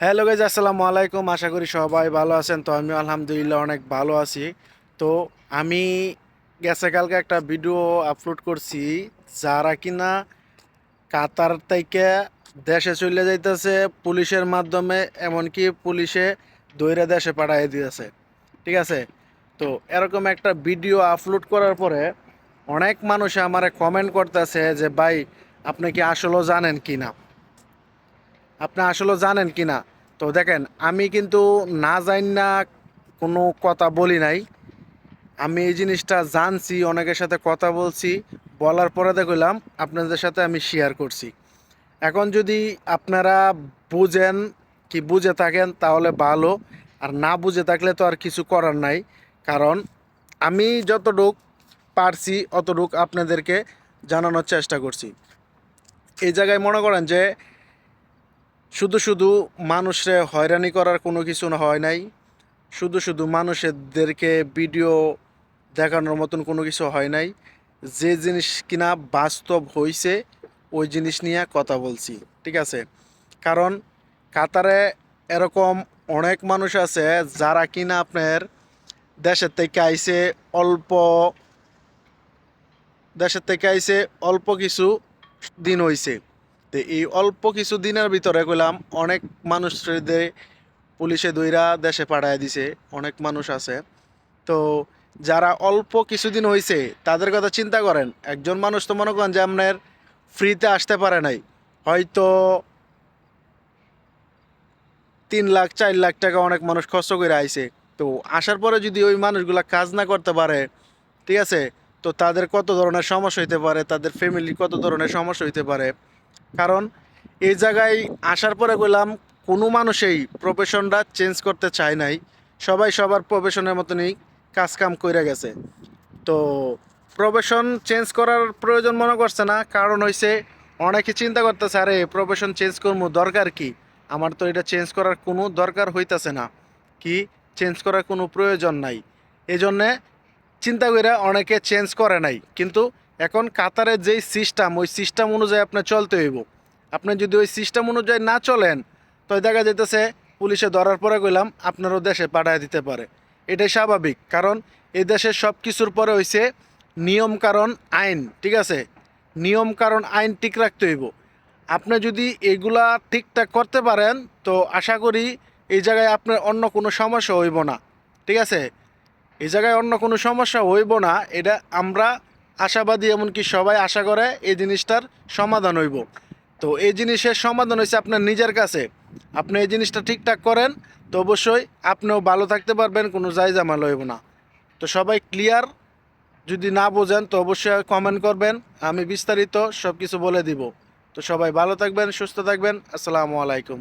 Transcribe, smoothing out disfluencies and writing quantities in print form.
Hello guys, আসসালামু আলাইকুম। আশা করি সবাই ভালো আছেন। তো আমি আলহামদুলিল্লাহ অনেক ভালো আছি। তো আমি গেছে কালকে একটা ভিডিও আপলোড করছি, যারা কিনা কাতার থেকে দেশে চলে যাইতেছে পুলিশের মাধ্যমে, এমনকি পুলিশে ধইরা দেশে পাঠিয়ে দিয়েছে। ঠিক আছে? তো এরকম একটা ভিডিও আপলোড করার পরে অনেক মানুষ আমারে কমেন্ট করতেছে যে ভাই, আপনি কি আসলেও জানেন কি না, আপনি আসলে জানেন কি না। তো দেখেন, আমি কিন্তু না জানি না কোনো কথা বলি নাই। আমি এই জিনিসটা জানছি, অনেকের সাথে কথা বলছি, বলার পরে দেখলাম আপনাদের সাথে আমি শেয়ার করছি। এখন যদি আপনারা বুঝেন, কি বুঝে থাকেন তাহলে ভালো, আর না বুঝে থাকলে তো আর কিছু করার নাই। কারণ আমি যতটুক পারছি অতটুক আপনাদেরকে জানানোর চেষ্টা করছি। এই জায়গায় মনে করেন যে শুধু শুধু মানুষরে হয়রানি করার কোনো কিছু হয় নাই, শুধু শুধু মানুষদেরকে ভিডিও দেখানোর মতন কোনো কিছু হয় নাই। যে জিনিস কিনা বাস্তব হইছে ওই জিনিস নিয়ে কথা বলছি। ঠিক আছে? কারণ কাতারে এরকম অনেক মানুষ আছে যারা কিনা আপনার দেশের থেকে আইছে অল্প, দেশের থেকে আইছে অল্প কিছু দিন হইছে। তো এই অল্প কিছু দিনের ভিতরে কইলাম অনেক মানুষদের পুলিশে দইরা দেশে পাঠায় দিছে। অনেক মানুষ আছে। তো যারা অল্প কিছুদিন হইছে তাদের কথা চিন্তা করেন। একজন মানুষ তো মনে করেন যে আপনার ফ্রিতে আসতে পারে নাই, হয়তো 3 লাখ 4 লাখ টাকা অনেক মানুষ খরচ করে আইছে। তো আসার পরে যদি ওই মানুষগুলা কাজ না করতে পারে, ঠিক আছে, তো তাদের কত ধরনের সমস্যা হইতে পারে, তাদের ফ্যামিলির কত ধরনের সমস্যা হইতে পারে। কারণ এই জায়গায় আসার পরে বললাম কোনো মানুষই প্রফেশনটা চেঞ্জ করতে চায় নাই। সবাই সবার প্রফেশনের মতনই কাজ কাম করে গেছে। তো প্রফেশন চেঞ্জ করার প্রয়োজন মনে করছে না। কারণ হইছে অনেকে চিন্তা করতেছে, আরে প্রফেশন চেঞ্জ করবো, দরকার কি, আমার তো এটা চেঞ্জ করার কোনো দরকার হইতাছে না, কি চেঞ্জ করার কোনো প্রয়োজন নাই। এই জন্যে চিন্তা করে অনেকে চেঞ্জ করে নাই। কিন্তু এখন কাতারের যেই সিস্টেম, ওই সিস্টেম অনুযায়ী আপনার চলতে হইব। আপনি যদি ওই সিস্টেম অনুযায়ী না চলেন, তো দেখা যাইতেছে পুলিশে ধরার পরে কইলাম আপনারও দেশে পাঠায় দিতে পারে। এটাই স্বাভাবিক। কারণ এই দেশের সব কিছুর পরে হইছে নিয়ম কারণ আইন। ঠিক আছে? নিয়ম কারণ আইন ঠিক রাখতে হইব। আপনি যদি এগুলা ঠিকঠাক করতে পারেন, তো আশা করি এই জায়গায় আপনার অন্য কোনো সমস্যা হইব না। ঠিক আছে? এই জায়গায় অন্য কোনো সমস্যা হইব না, এটা আমরা আশাবাদী। এমনকি সবাই আশা করে এই জিনিসটার সমাধান হইব। তো এই জিনিসের সমাধান হয়েছে আপনার নিজের কাছে। আপনি এই জিনিসটা ঠিকঠাক করেন, তো অবশ্যই আপনিও ভালো থাকতে পারবেন, কোনো জায়জামাল হইব না। তো সবাই ক্লিয়ার? যদি না বোঝেন তো অবশ্যই কমেন্ট করবেন, আমি বিস্তারিত সব কিছু বলে দিব। তো সবাই ভালো থাকবেন, সুস্থ থাকবেন। আসসালামু আলাইকুম।